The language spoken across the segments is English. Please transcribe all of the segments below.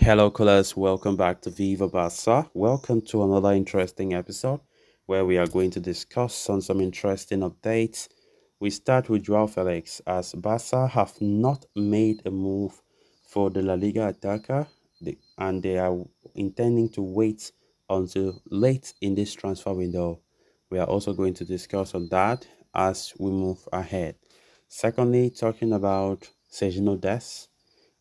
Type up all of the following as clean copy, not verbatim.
Hello, callers. Welcome back to Viva Barca. Welcome to another interesting episode where we are going to discuss on some interesting updates. We start with Joao Felix as Barca have not made a move for the La Liga attacker and they are intending to wait until late in this transfer window. We are also going to discuss on that as we move ahead. Secondly, talking about Sergio Des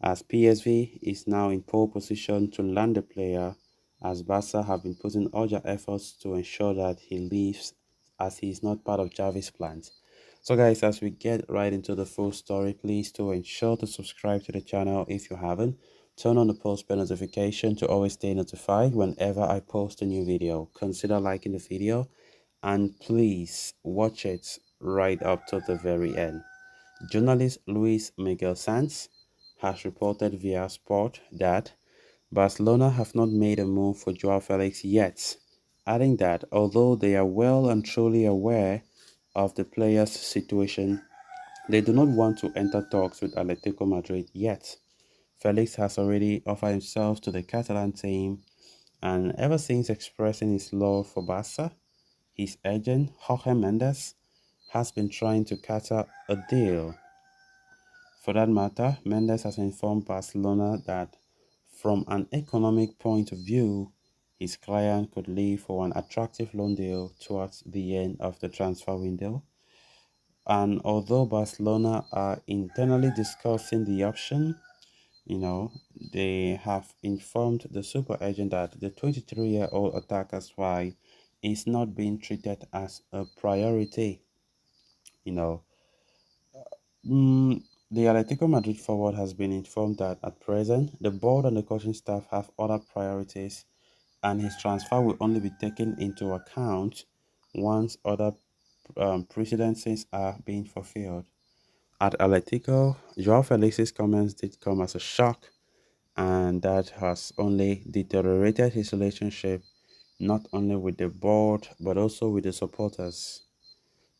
as PSV is now in pole position to land the player, as Barca have been putting urgent efforts to ensure that he leaves as he is not part of Javi's plans. So guys, as we get right into the full story, please do ensure to subscribe to the channel if you haven't. Turn on the post bell notification to always stay notified whenever I post a new video. Consider liking the video and please watch it right up to the very end. Journalist Luis Miguel Sanz has reported via Sport that Barcelona have not made a move for Joao Felix yet, adding that although they are well and truly aware of the player's situation, they do not want to enter talks with Atletico Madrid yet. Felix has already offered himself to the Catalan team, and ever since expressing his love for Barca, his agent, Jorge Mendes, has been trying to cater a deal. For that matter, Mendes has informed Barcelona that from an economic point of view, his client could leave for an attractive loan deal towards the end of the transfer window. And although Barcelona are internally discussing the option, they have informed the super agent that the 23-year-old attacker's wife is not being treated as a priority. You know, the Atletico Madrid forward has been informed that at present, the board and the coaching staff have other priorities, and his transfer will only be taken into account once other precedences are being fulfilled. At Atletico, Joao Felix's comments did come as a shock, and that has only deteriorated his relationship not only with the board but also with the supporters.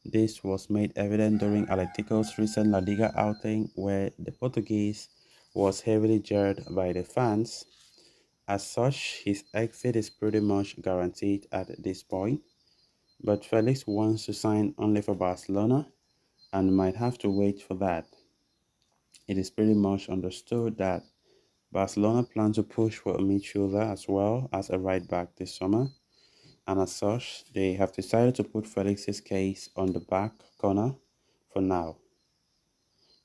This was made evident during Atletico's recent La Liga outing where the Portuguese was heavily jeered by the fans. As such, his exit is pretty much guaranteed at this point, but Felix wants to sign only for Barcelona and might have to wait for that. It is pretty much understood that Barcelona plan to push for a midfielder as well as a right back this summer, and as such, they have decided to put Felix's case on the back corner for now.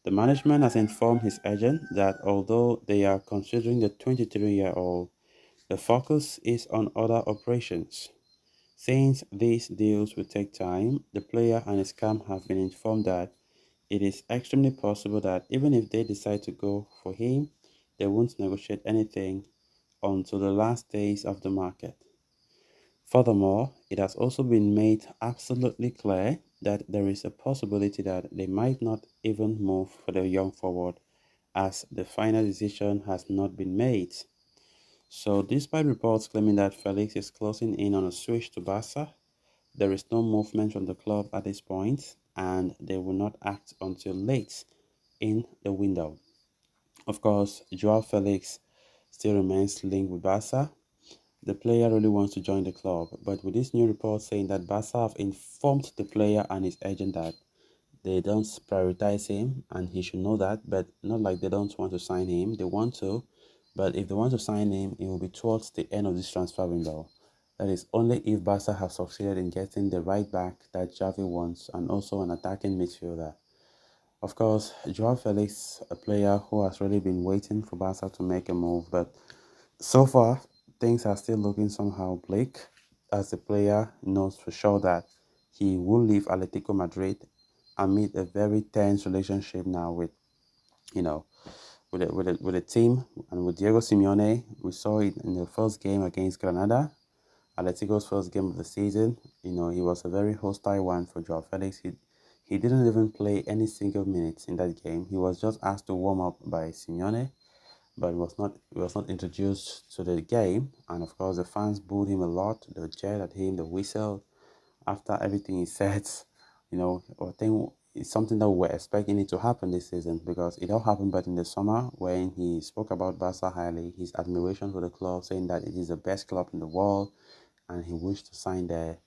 The management has informed his agent that although they are considering the 23-year-old, the focus is on other operations. Since these deals will take time, the player and his camp have been informed that it is extremely possible that even if they decide to go for him, they won't negotiate anything until the last days of the market. Furthermore, it has also been made absolutely clear that there is a possibility that they might not even move for the young forward as the final decision has not been made. So, despite reports claiming that Felix is closing in on a switch to Barca, there is no movement from the club at this point and they will not act until late in the window. Of course, Joao Felix still remains linked with Barca. The player really wants to join the club, but with this new report saying that Barca have informed the player and his agent that they don't prioritize him and he should know that, but not like they don't want to sign him. They want to, but if they want to sign him, it will be towards the end of this transfer window. That is only if Barca have succeeded in getting the right back that Xavi wants and also an attacking midfielder. Of course, Joao Felix, a player who has really been waiting for Barca to make a move, but so far, things are still looking somehow bleak as the player knows for sure that he will leave Atletico Madrid amid a very tense relationship now with, you know, with the team and with Diego Simeone. We saw it in the first game against Granada, Atletico's first game of the season. He was a very hostile one for Joao Felix. He didn't even play any single minute in that game. He was just asked to warm up by Simeone but was not introduced to the game. And of course, the fans booed him a lot. They jeered at him, they whistled after everything he said. I think it's something that we were expecting it to happen this season because it all happened back in the summer when he spoke about Barca highly, his admiration for the club, saying that it is the best club in the world and he wished to sign there.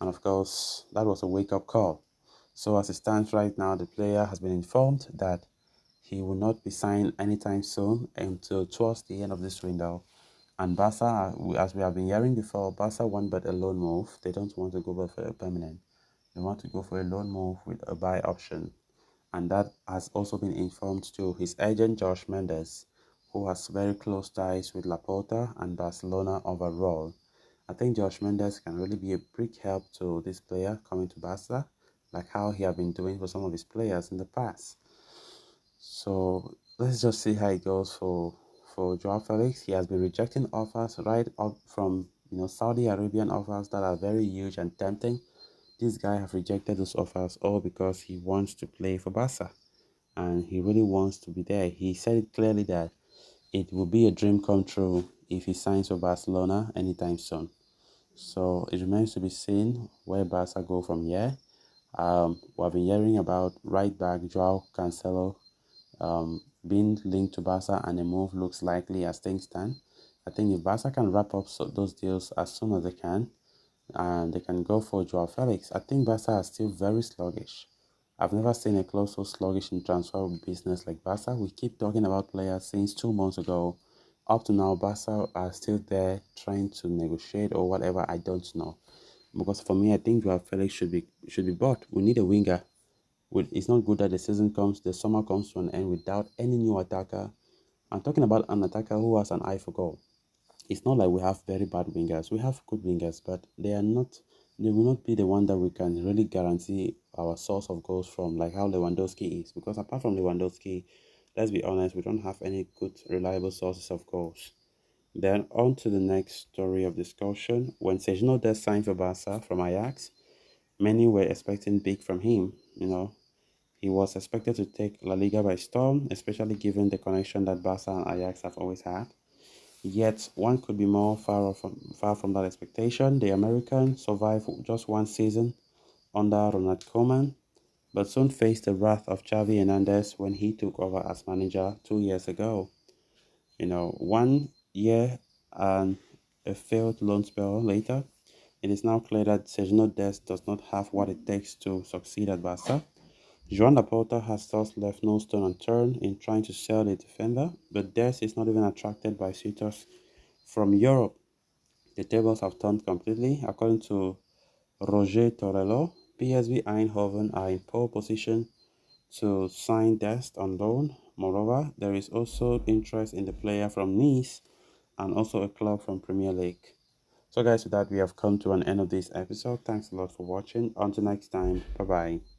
And of course, that was a wake up call. So, as it stands right now, the player has been informed that he will not be signed anytime soon until towards the end of this window. And Barca, as we have been hearing before, Barca want but a loan move. They don't want to go back for a permanent. They want to go for a loan move with a buy option. And that has also been informed to his agent Josh Mendes, who has very close ties with Laporta and Barcelona overall. I think Josh Mendes can really be a big help to this player coming to Barca, like how he have been doing for some of his players in the past. So let's just see how it goes for Joao Felix. He has been rejecting offers right up from Saudi Arabian offers that are very huge and tempting. This guy have rejected those offers all because he wants to play for Barca and he really wants to be there. He said it clearly that it will be a dream come true if he signs for Barcelona anytime soon. So it remains to be seen where Barca go from here. We've been hearing about right back Joao Cancelo being linked to Barca, and a move looks likely as things stand. I think if Barca can wrap up those deals as soon as they can, and they can go for Joao Felix, I think Barca are still very sluggish. I've never seen a club so sluggish in transfer business like Barca. We keep talking about players since 2 months ago. Up to now, Barca are still there trying to negotiate or whatever. I don't know. Because for me, I think Joao Felix should be bought. We need a winger. It's not good that the summer comes to an end without any new attacker. I'm talking about an attacker who has an eye for goal. It's not like we have very bad wingers. We have good wingers, but they will not be the one that we can really guarantee our source of goals from, like how Lewandowski is. Because apart from Lewandowski, let's be honest, we don't have any good, reliable sources of goals. Then on to the next story of discussion. When Sergio Dest signed for Barca from Ajax, many were expecting big from him. He was expected to take La Liga by storm, especially given the connection that Barca and Ajax have always had. Yet, one could be more far from that expectation. The American survived just one season under Ronald Koeman, but soon faced the wrath of Xavi Hernandez when he took over as manager 2 years ago. 1 year and a failed loan spell later, it is now clear that Sergio Dest does not have what it takes to succeed at Barca. Joan Laporta has thus left no stone unturned in trying to sell the defender, but Dest is not even attracted by suitors from Europe. The tables have turned completely. According to Roger Torello, PSV Eindhoven are in pole position to sign Dest on loan. Moreover, there is also interest in the player from Nice and also a club from Premier League. So guys, with that, we have come to an end of this episode. Thanks a lot for watching. Until next time, bye bye.